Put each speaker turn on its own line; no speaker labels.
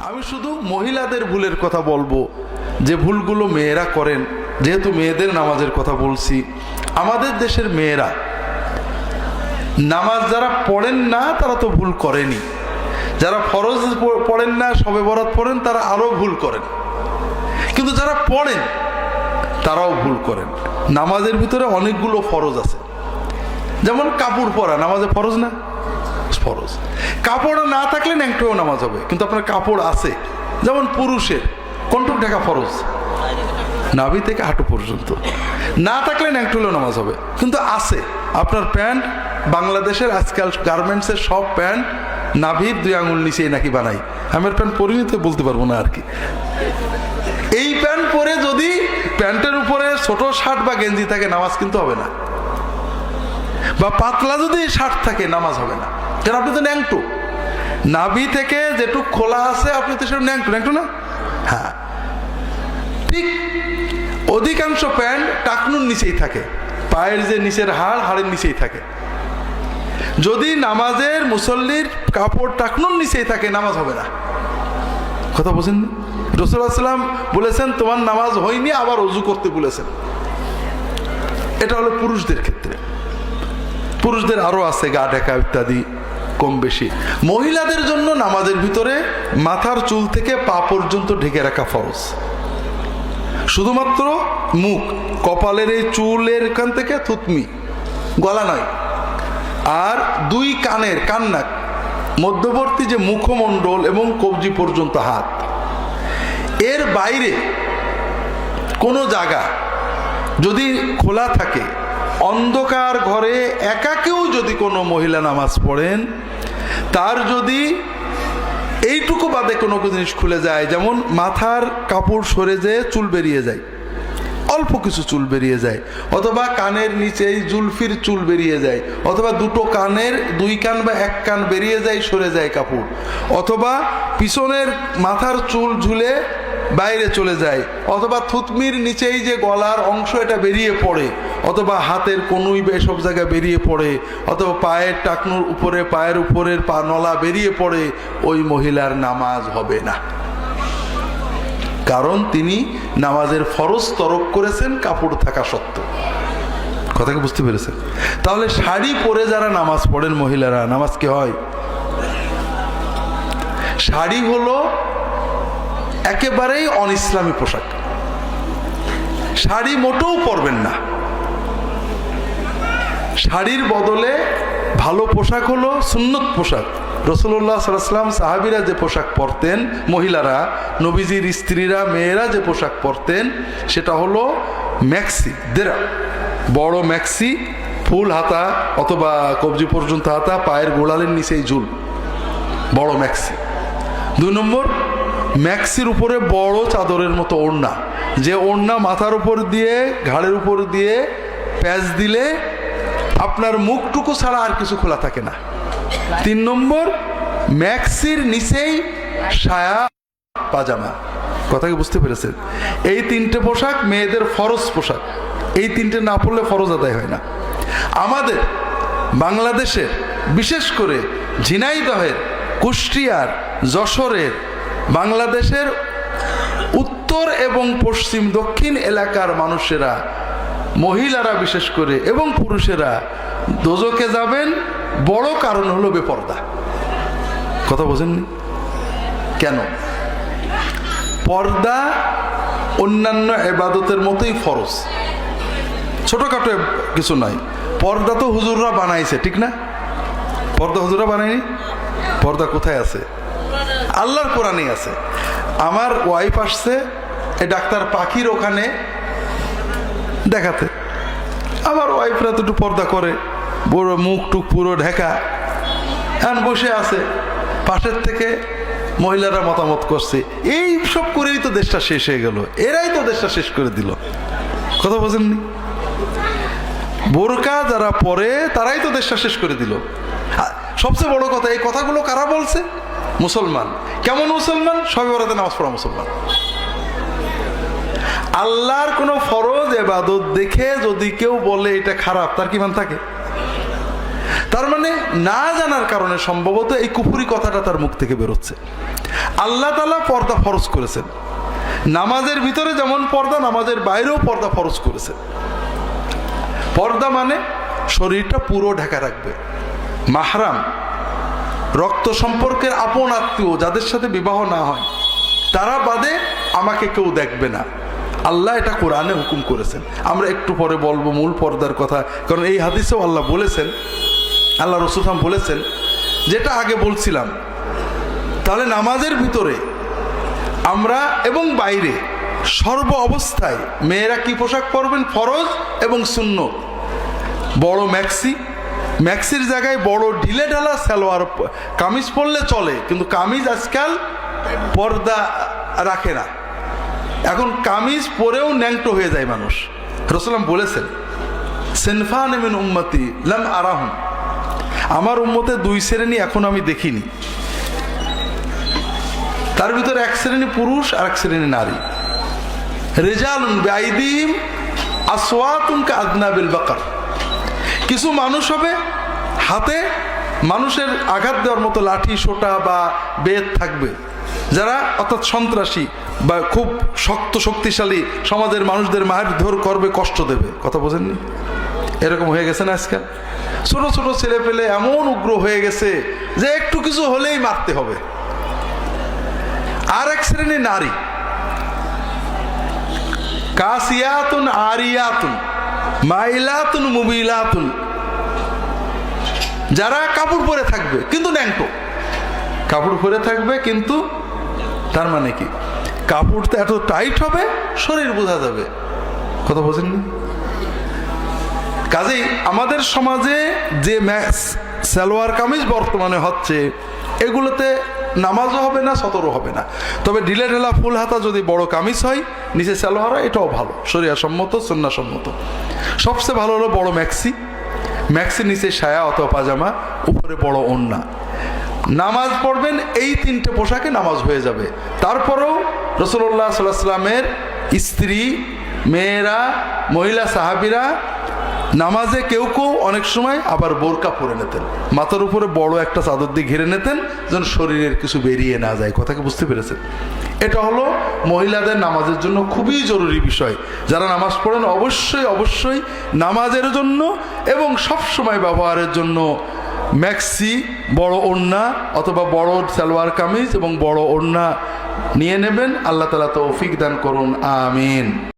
আমি শুধু মহিলাদের ভুলের কথা বলবো, যে ভুলগুলো মেয়েরা করেন। যেহেতু মেয়েদের নামাজের কথা বলছি, আমাদের দেশের মেয়েরা নামাজ যারা পড়েন না তারা তো ভুল করেনি, যারা ফরজ পড়েন না, শবে বরাত পড়েন, তারা আরো ভুল করেন। কিন্তু যারা পড়েন তারাও ভুল করেন। নামাজের ভিতরে অনেকগুলো ফরজ আছে, যেমন কাপড় পরা নামাজে ফরজ না? ফরজ। কাপড় না থাকলে ন্যাংটোও নামাজ হবে, কিন্তু আপনার কাপড় আছে। যেমন পুরুষের কন্টুক ঢাকা ফরজ, নাভি থেকে হাঁটু পর্যন্ত, না থাকলে ন্যাংটোলেও নামাজ হবে, কিন্তু আছে। আপনার প্যান্ট, বাংলাদেশের আজকাল গার্মেন্টসের সব প্যান্ট নাভির 2 আঙুল নিচেই নাকি বানাই। আমার প্যান্ট পরিণত বলতে পারবো না আর কি। এই প্যান্ট পরে যদি প্যান্টের উপরে ছোট শার্ট বা গেঞ্জি থাকে নামাজ কিন্তু হবে না, বা পাতলা যদি শার্ট থাকে নামাজ হবে না, কারণ আপনি তো ন্যাংটো। নাভি থেকে যেটুক খোলা আছে আপনি তো সেটা ন্যাংটো না? হ্যাঁ, ঠিক। অধিকাংশ প্যান্ট টাকনুর নিচেই থাকে, পায়ের যে নিচের হাড়ের নিচেই থাকে। যদি নামাজের মুসল্লির কাপড় টাকনুর নিচেই থাকে নামাজ হবে না। কথা বলছেন? রাসূলুল্লাহ সাল্লাল্লাহু আলাইহি ওয়াসাল্লাম বলেছেন তোমার নামাজ হয়নি, আবার ওযু করতে বলেছেন। এটা হলো পুরুষদের ক্ষেত্রে। পুরুষদের আরো আছে গা ঢাকা ইত্যাদি কম বেশি। মহিলাদের জন্য নামাজের ভিতরে মাথার চুল থেকে পা পর্যন্ত ঢেকে রাখা ফরজ। শুধুমাত্র মুখ, কপালের এই চুলের এখান থেকে থুতনি, গলা নয়। আর 2 কানের কান্নাক মধ্যবর্তী যে মুখমণ্ডল এবং কবজি পর্যন্ত হাত, এর বাইরে কোনো জায়গা যদি খোলা থাকে, অন্ধকার ঘরে একা কেউ যদি কোনো মহিলা নামাজ পড়েন, তার যদি এইটুকু বাদে কোনো জিনিস খুলে যায়, যেমন মাথার কাপড় সরে যেয়ে চুল বেরিয়ে যায়, অল্প কিছু চুল বেরিয়ে যায়, অথবা কানের নিচেই জুলফির চুল বেরিয়ে যায়, অথবা 2 কানের 2 কান বা 1 কান বেরিয়ে যায়, সরে যায় কাপড়, অথবা পিছনের মাথার চুল ঝুলে বাইরে চলে যায়, অথবা থুতমির নিচেই যে গলার অংশ এটা বেরিয়ে পড়ে, অথবা হাতের কনুই এসব জায়গায় বেরিয়ে পড়ে, অথবা পায়ের টাকনুর উপরে, পায়ের উপরের পা নলা বেরিয়ে পড়ে, ওই মহিলার নামাজ হবে না। কারণ তিনি নামাজের ফরজ তরক করেছেন কাপড় থাকা সত্ত্বেও। কথা কি বুঝতে পেরেছেন? তাহলে শাড়ি পরে যারা নামাজ পড়েন মহিলারা, নামাজ কি হয়? শাড়ি হলো একেবারেই অনইসলামী পোশাক। শাড়ি মোটেও পরবেন না। শাড়ির বদলে ভালো পোশাক হলো সুন্নত পোশাক। রাসূলুল্লাহ সাল্লাল্লাহু আলাইহি ওয়াসাল্লাম সাহাবীরা যে পোশাক পরতেন, মহিলারা, নবীজির স্ত্রীরা, মেয়েরা যে পোশাক পরতেন, সেটা হলো ম্যাক্সি, দেরা, বড় ম্যাক্সি, ফুল হাতা অথবা কবজি পর্যন্ত হাতা, পায়ের গোড়ালির নিচেই ঝুল, বড় ম্যাক্সি। 2 নম্বর, ম্যাক্সির উপরে বড় চাদরের মতো ওড়না, যে ওড়না মাথার উপর দিয়ে, ঘাড়ের উপর দিয়ে প্যাচ দিলে আপনার মুখটুকু ছাড়া আর কিছু খোলা থাকে না। 3 নম্বর, ম্যাক্সির নিচেই সায়া পাজামা। কথা কি বুঝতে পেরেছেন? এই 3টে পোশাক মেয়েদের ফরজ পোশাক। এই 3টে না পড়লে ফরজ আদায় হয় না। আমাদের বাংলাদেশের, বিশেষ করে ঝিনাইদহের, কুষ্টিয়ার, যশোরের, বাংলাদেশের উত্তর এবং পশ্চিম দক্ষিণ এলাকার মানুষেরা, মহিলারা বিশেষ করে এবং পুরুষেরা দোজখে যাবেন, বড় কারণ হলো বেপর্দা। কথা বোঝেননি? কেন? পর্দা অন্যান্য ইবাদতের মতোই ফরজ, ছোটখাটো কিছু নয়। পর্দা তো হুজুররা বানাইছে, ঠিক না? পর্দা হুজুররা বানায়নি। পর্দা কোথায় আছে? আল্লাহর কোরআনেই আছে। আমার ওয়াইফ আসছে এই ডাক্তার পাখির ওখানে দেখাতে। আমার ওয়াইফরা তো একটু পর্দা করে, বড় মুখ টুক পুরো ঢাকা, এখন বসে আছে। পাশের থেকে মহিলারা মতামত করছে, এই সব করেই তো দেশটা শেষ হয়ে গেল, এরাই তো দেশটা শেষ করে দিল। কথা বোঝেননি? বোরকা যারা পরে তারাই তো দেশটা শেষ করে দিল। সবচেয়ে বড় কথা, এই কথাগুলো কারা বলছে? মুসলমান। কেমন মুসলমান? শবে বরাতে নামাজ পড়া মুসলমান। আল্লাহর কোন ফরজ ইবাদত দেখে যদি কেউ বলে এটা খারাপ, তার কি মান থাকে? তার মানে না জানার কারণে সম্ভবত এই কুফরি কথাটা তার মুখ থেকে বেরোচ্ছে। আল্লাহ তাআলা পর্দা ফরজ করেছেন, নামাজের ভিতরে যেমন পর্দা, নামাজের বাইরেও পর্দা ফরজ করেছেন। পর্দা মানে শরীরটা পুরো ঢাকা রাখবে। মাহরাম, রক্ত সম্পর্কের আপন আত্মীয় যাদের সাথে বিবাহ না হয় তারা বাদে আমাকে কেউ দেখবে না, আল্লাহ এটা কোরআনে হুকুম করেছেন। আমরা একটু পরে বলবো মূল পর্দার কথা, কারণ এই হাদিসেও আল্লাহ বলেছেন, আল্লাহ রাসূল বলেছেন, যেটা আগে বলছিলাম। তাহলে নামাজের ভিতরে আমরা এবং বাইরে সর্ব অবস্থায় মেয়েরা কি পোশাক পরবেন? ফরজ এবং সুন্নত। বড় ম্যাক্সির জায়গায় বড় ঢিলে ঢালা সালোয়ার কামিজ পরলে চলে, কিন্তু কামিজ আজকাল পর্দা রাখে না। এখন কামিজ পরেও ন্যাংটো হয়ে যায় মানুষ। রাসূল বলেছেন, সিনফান মিন উম্মতি লাম আরাহুম, আমার উম্মতে দুই শ্রেণী এখন আমি দেখিনি। তার ভিতরে এক শ্রেণী পুরুষ আর এক শ্রেণী নারী। রিজালুন বিআইদিহিম আসওয়াতুন কাআদনাবিল বাকার, কিছু মানুষ হবে হাতে মানুষের আঘাত দেওয়ার মতো লাঠি সোটা বা বেত থাকবে, যারা অর্থাৎ সন্ত্রাসী বা খুব শক্তিশালী, সমাজের মানুষদের মারধর করবে, কষ্ট দেবে। কথা বোঝেননি? এরকম হয়ে গেছে না আজকাল? ছোট ছোট ছেলে পেলে এমন উগ্র হয়ে গেছে যে একটু কিছু হলেই মারতে হবে। আর এক শ্রেণী নারী, কাসিয়াতুন আরিয়াতুন মাইলাতুন মুবিলাতুন, যারা কাপড় পরে থাকবে কিন্তু ন্যাংটো, কাপড় পরে থাকবে কিন্তু, তার মানে কি কাপড়টা এত টাইট হবে শরীর বোঝা যাবে। কথা বোঝেননি? কাজেই আমাদের সমাজে যে সালোয়ার কামিজ বর্তমানে হচ্ছে, এগুলোতে নামাজও হবে না, সতরও হবে না। তবে ঢিলে ঢেলা ফুল হাতা যদি বড় কামিজ হয়, নিচে সালোয়ার হয়, এটাও ভালো, শরিয়া সম্মত, সুন্নাহ সম্মত। সবচেয়ে ভালো হলো বড় ম্যাক্সির নিচে সায়া অথবা পাজামা, উপরে বড় ওড়না। নামাজ পড়বেন এই তিনটে পোশাকে নামাজ হয়ে যাবে। তারপরেও রাসূলুল্লাহ সাল্লাল্লাহু আলাইহি ওয়াসাল্লামের স্ত্রী, মেয়েরা, মহিলা সাহাবীরা নামাজে কেউ অনেক সময় আবার বোরকা পরে নিতেন, মাথার উপরে বড় একটা চাদর দিয়ে ঘিরে নিতেন যেন শরীরের কিছু বেরিয়ে না যায়। কথাকে বুঝতে পেরেছেন? এটা হলো মহিলাদের নামাজের জন্য খুবই জরুরি বিষয়। যারা নামাজ পড়েন অবশ্যই নামাজের জন্য এবং সব সময় ব্যবহারের জন্য ম্যাক্সি, বড় ওড়না অথবা বড় সালোয়ার কামিজ এবং বড় ওড়না নিয়ে নেবেন। আল্লাহ তাআলা তৌফিক দান করুন, আমিন।